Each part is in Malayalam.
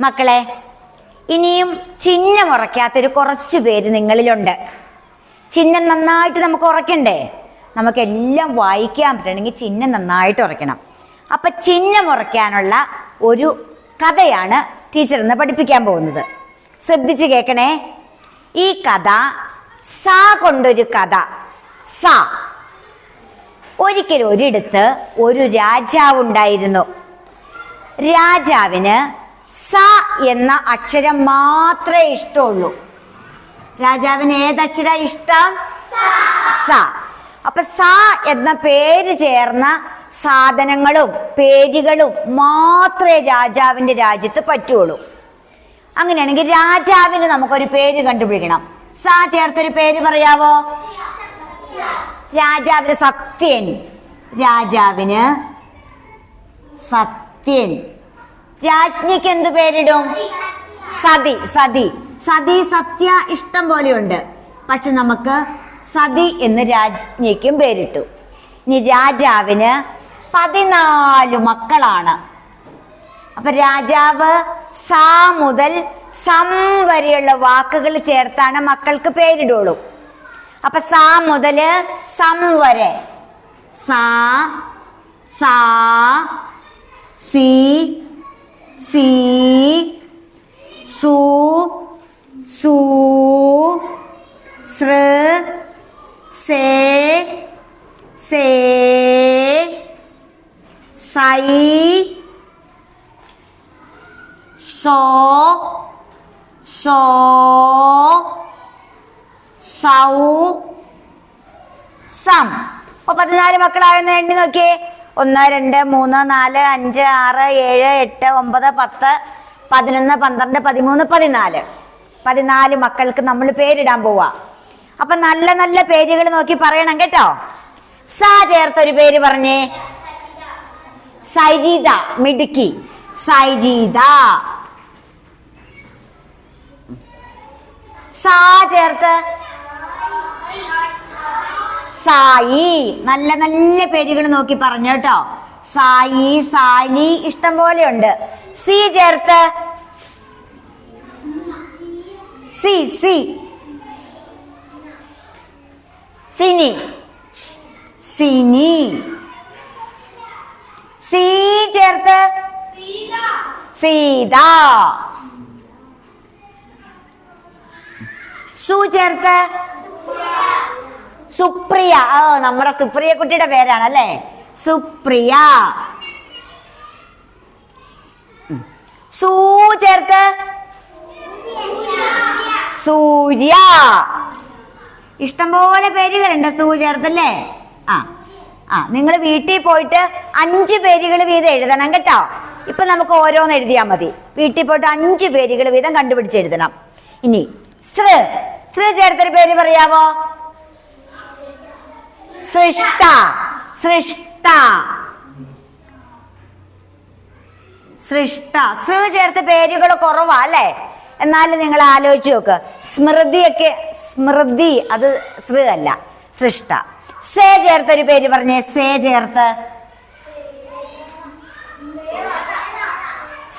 മക്കളെ, ഇനിയും ചിഹ്നം ഉറക്കാത്തൊരു കുറച്ചു പേര് നിങ്ങളിലുണ്ട്. ചിഹ്നം നന്നായിട്ട് നമുക്ക് ഉറക്കണ്ടേ? നമുക്കെല്ലാം വായിക്കാൻ പറ്റണമെങ്കിൽ ചിഹ്നം നന്നായിട്ട് ഉറക്കണം. അപ്പൊ ചിഹ്നം ഉറക്കാനുള്ള ഒരു കഥയാണ് ടീച്ചർ ഇന്ന് പഠിപ്പിക്കാൻ പോകുന്നത്. ശ്രദ്ധിച്ച് കേൾക്കണേ. ഈ കഥ സ കൊണ്ടൊരു കഥ. സ. ഒരിക്കൽ ഒരിടത്ത് ഒരു രാജാവുണ്ടായിരുന്നു. രാജാവിന് സ എന്ന അക്ഷരം മാത്രമേ ഇഷ്ടമുള്ളൂ. രാജാവിന് ഏതക്ഷര ഇഷ്ടം? സ. അപ്പൊ സ എന്ന പേര് ചേർന്ന സാധനങ്ങളും പേരുകളും മാത്രമേ രാജാവിന്റെ രാജ്യത്ത് പറ്റുള്ളൂ. അങ്ങനെയാണെങ്കിൽ രാജാവിന് നമുക്കൊരു പേര് കണ്ടുപിടിക്കണം. സ ചേർത്തൊരു പേര് പറയാവോ? രാജാവിന് സത്യൻ. രാജാവിന് സത്യൻ. രാജ്ഞിക്ക് എന്ത് പേരിടും? സതി. സതി. സതി സത്യ ഇഷ്ടം പോലെയുണ്ട്. പക്ഷെ നമുക്ക് സതി എന്ന് രാജ്ഞിക്കും പേരിട്ടു. ഇനി രാജാവിന് 14 മക്കളാണ്. അപ്പൊ രാജാവ് സ മുതൽ സം വരെയുള്ള വാക്കുകൾ ചേർത്താണ് മക്കൾക്ക് പേരിടുള്ളൂ. അപ്പൊ സ മുതല് സം വരെ സ, സാ, സി, സീ, സു, സൂ, സൃ, സേ, സേ, സൈ, സോ, സോ, സൗ, സം. അപ്പൊ 14 മക്കളായെന്ന് എണ്ണി നോക്കിയേ. 1 2 3 4 5 6 7 8 9 10 11 12 13 14. 14 മക്കൾക്ക് നമ്മൾ പേരിടാൻ പോവാ. അപ്പൊ നല്ല നല്ല പേരുകൾ നോക്കി പറയണം കേട്ടോ. സ ചേർത്തൊരു പേര് പറഞ്ഞേ. സരിത. മിടുക്കി. സരിത. സാ ചേർത്ത് സായി. നല്ല നല്ല പേരുകൾ നോക്കി പറഞ്ഞു കേട്ടോ. സായി, സാലി ഇഷ്ടം പോലെയുണ്ട്. സി ചേർത്ത് സി, സി, സിനി, സിനി. സി ചേർത്ത് സീത. സു ചേർത്ത് സുപ്രിയ. നമ്മുടെ സുപ്രിയ കുട്ടിയുടെ പേരാണ് അല്ലേ? സുപ്രിയ. സൂ ചേർത്ത് സൂര്യ. ഇഷ്ടംപോലെ പേരുകളുണ്ട് സൂ ചേർത്തല്ലേ? നിങ്ങൾ വീട്ടിൽ പോയിട്ട് 5 പേരുകൾ വീതം എഴുതണം കേട്ടോ. ഇപ്പൊ നമുക്ക് ഓരോന്ന് എഴുതിയാൽ മതി. വീട്ടിൽ പോയിട്ട് 5 പേരുകൾ വീതം കണ്ടുപിടിച്ച് എഴുതണം. ഇനി സൃ. സൃ ചേർത്തൊരു പേര് പറയാവോ? സൃഷ്ട. സൃഷ്ട. സൃഷ്ട. സൃ ചേർത്ത പേരുകൾ കുറവാ അല്ലേ? എന്നാലും നിങ്ങൾ ആലോചിച്ച് നോക്ക്. സ്മൃതിയൊക്കെ സ്മൃതി, അത് സൃ അല്ല, സൃഷ്ട. സേ ചേർത്തൊരു പേര് പറഞ്ഞേ. സേ ചേർത്ത്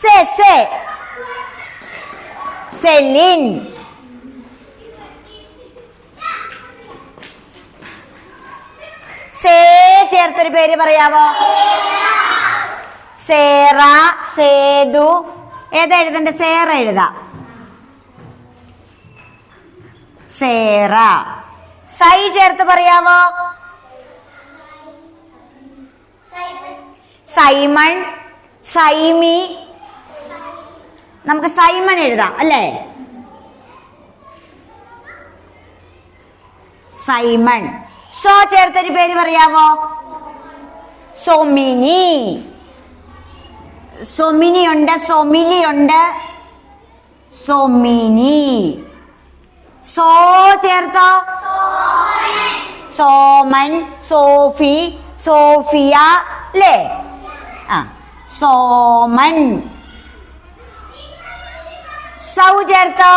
സേ, സേ, സെലിൻ. സേ ചേർത്തൊരു പേര് പറയാവോ? സേറ, സേതു. ഏതാ എഴുതണ്ട? സേറ എഴുതാം. സേറ. സൈ ചേർത്ത് പറയാവോ? സൈമൺ, സൈമി. നമുക്ക് സൈമൺ എഴുതാം അല്ലേ? സൈമൺ. സോ ചേർത്തൊരു പേര് പറയാവോ? സോമിനി. സോമിനി ഉണ്ട്, സോമിലി ഉണ്ട്. സോമിനി. സോ ചേർത്തോ? സോമൻ, സോഫി, സോഫിയ അല്ലേ? സോമൻ. സൗ ചേർത്തോ?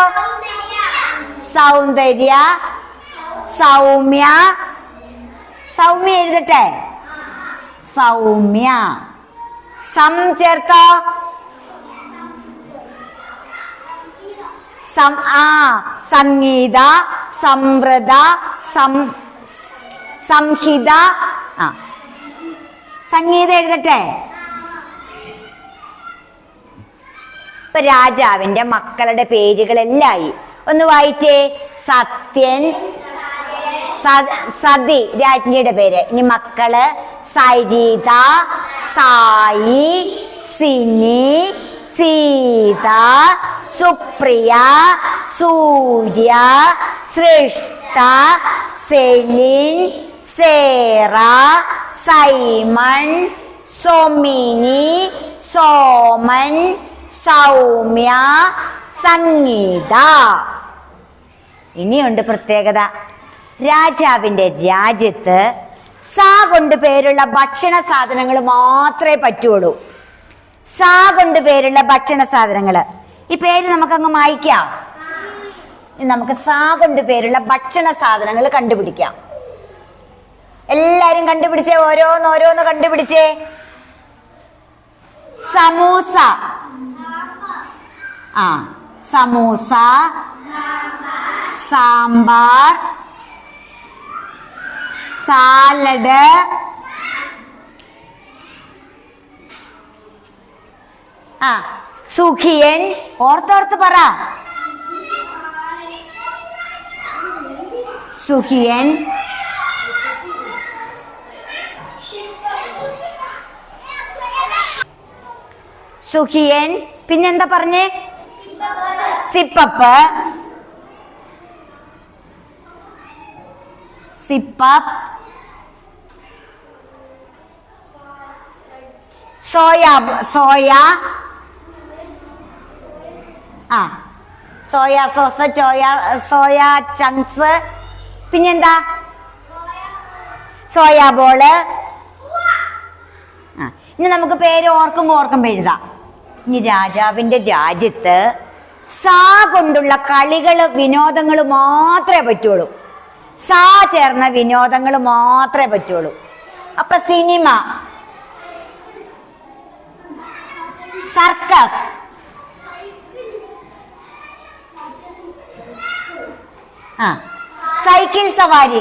സൗന്ദര്യ, സൗമ്യ. സൗമ്യ എഴുതട്ടെ? സൗമ്യ. സം ചേർത്തോ? സംഗീത, സംവൃത, സംഹിത. സംഗീത എഴുതട്ടെ. ഇപ്പൊ രാജാവിന്റെ മക്കളുടെ പേരുകളെല്ലായി. ഒന്ന് വായിച്ചേ. സത്യൻ, സതി രാജ്ഞിയുടെ പേര്. ഇനി മക്കള് സരിത, സായി, സിനി, സീത, സുപ്രിയ, സൂര്യ, സൃഷ്ട, സെലിൻ, സേറ, സൈമൺ, സോമിനി, സോമൻ, സൗമ്യ, സംഗീത. ഇനിയുണ്ട് പ്രത്യേകത. രാജാവിന്റെ രാജ്യത്ത് സാ കൊണ്ട് പേരുള്ള ഭക്ഷണ സാധനങ്ങൾ മാത്രമേ പറ്റുള്ളൂ. സാ കൊണ്ട് പേരുള്ള ഭക്ഷണ സാധനങ്ങള്. ഈ പേര് നമുക്കങ്ങ് മായ്ക്കാം. നമുക്ക് സാ കൊണ്ട് പേരുള്ള ഭക്ഷണ സാധനങ്ങൾ കണ്ടുപിടിക്കാം. എല്ലാരും കണ്ടുപിടിച്ചേ. ഓരോന്ന് കണ്ടുപിടിച്ചേ. സമൂസ. സമൂസ, സാമ്പാർ, സാലഡ്, സുഖിയൻ. ഓർത്തോർത്ത് പറ. സുഖിയൻ, സുഖിയൻ. പിന്നെന്താ പറഞ്ഞേ? Sip up, sip up, soya, soya sauce, soya chunks. പിന്നെന്താ? Soya ball. ഇനി നമുക്ക് പേര് ഓർക്കുമ്പോ എഴുതാം. ഇനി രാജാവിന്റെ രാജ്യത്ത് സാ കൊണ്ടുള്ള കളികള്, വിനോദങ്ങൾ മാത്രമേ പറ്റുള്ളൂ. സാ ചേർന്ന വിനോദങ്ങൾ മാത്രമേ പറ്റുള്ളൂ. അപ്പൊ സിനിമ, സർക്കസ്, സൈക്കിൾ സവാരി,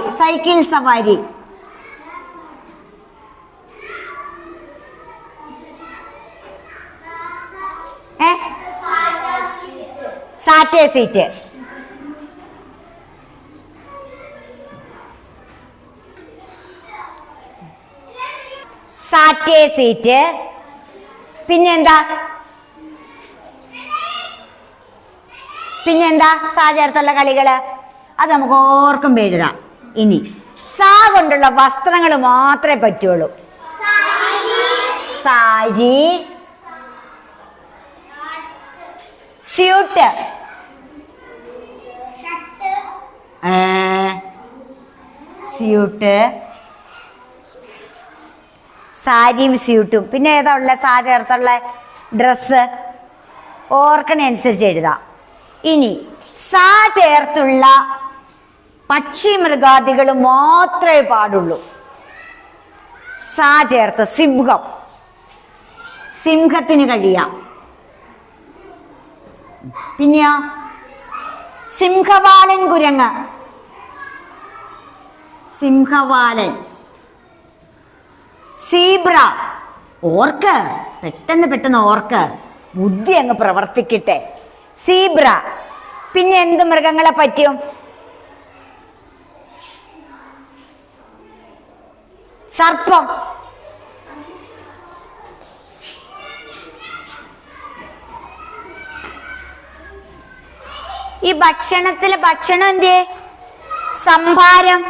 സാറ്റേ സീറ്റ്, സാറ്റേ സീറ്റ്. പിന്നെന്താ സാ ചേർത്തുള്ള കളികള്? അത് നമുക്ക് ഓർക്കുമ്പോ എഴുതാം. ഇനി സാ കൊണ്ടുള്ള വസ്ത്രങ്ങൾ മാത്രമേ പറ്റുള്ളൂ. സാരി, സ്യൂട്ട്, സാരിയും സ്യൂട്ടും. പിന്നെ ഏതാ ഉള്ള സാ ചേർത്തുള്ള ഡ്രസ്സ്? ഓർക്കണ അനുസരിച്ച് എഴുതാം. ഇനി സാ ചേർത്തുള്ള പക്ഷി മൃഗാദികൾ മാത്രമേ പാടുള്ളൂ. സാ ചേർത്ത് സിംഹം, സിംഹത്തിന് കഴിയാം. പിന്നെയോ സിംഹവാലൻ കുരങ്ങ്, സിംഹവാലൻ. സീബ്ര. ഓർക്ക്, പെട്ടെന്ന് ഓർക്ക്, ബുദ്ധി അങ്ങ് പ്രവർത്തിക്കട്ടെ. സീബ്ര. പിന്നെ എന്ത് മൃഗങ്ങളെ പറ്റും? സർപ്പം. ഈ ഭക്ഷണം എന്തേ? സംഭാരം.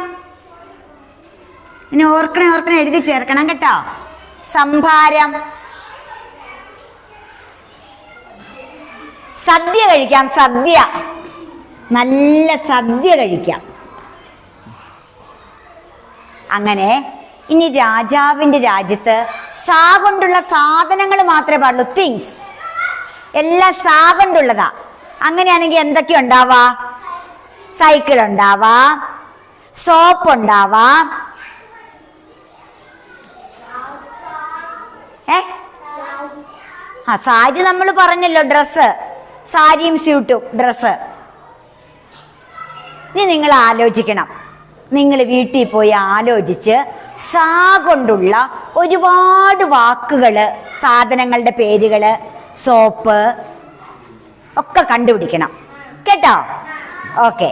ഇനി ഓർക്കണേ എഴുതി ചേർക്കണം കേട്ടോ. സംഭാരം. സദ്യ കഴിക്കാം. സദ്യ, നല്ല സദ്യ കഴിക്കാം. അങ്ങനെ ഇനി രാജാവിന്റെ രാജ്യത്ത് സാ കൊണ്ടുള്ള സാധനങ്ങൾ മാത്രമേ പാടുള്ളൂ. തിങ്സ് എല്ലാം സാ കൊണ്ടുള്ളതാ. അങ്ങനെയാണെങ്കിൽ എന്തൊക്കെ ഉണ്ടാവാ? സൈക്കിൾ ഉണ്ടാവാ, സോപ്പ് ഉണ്ടാവാ, സാരി നമ്മൾ പറഞ്ഞല്ലോ, ഡ്രസ്സ്, സാരിയും സ്യൂട്ടും ഡ്രസ്സ്. ഇനി നിങ്ങൾ ആലോചിക്കണം. നിങ്ങൾ വീട്ടിൽ പോയി ആലോചിച്ച് സാ കൊണ്ടുള്ള ഒരുപാട് വാക്കുകൾ, സാധനങ്ങളുടെ പേരുകൾ, സോപ്പ് ഒക്കെ കണ്ടുപിടിക്കണം കേട്ടോ. ഓക്കെ.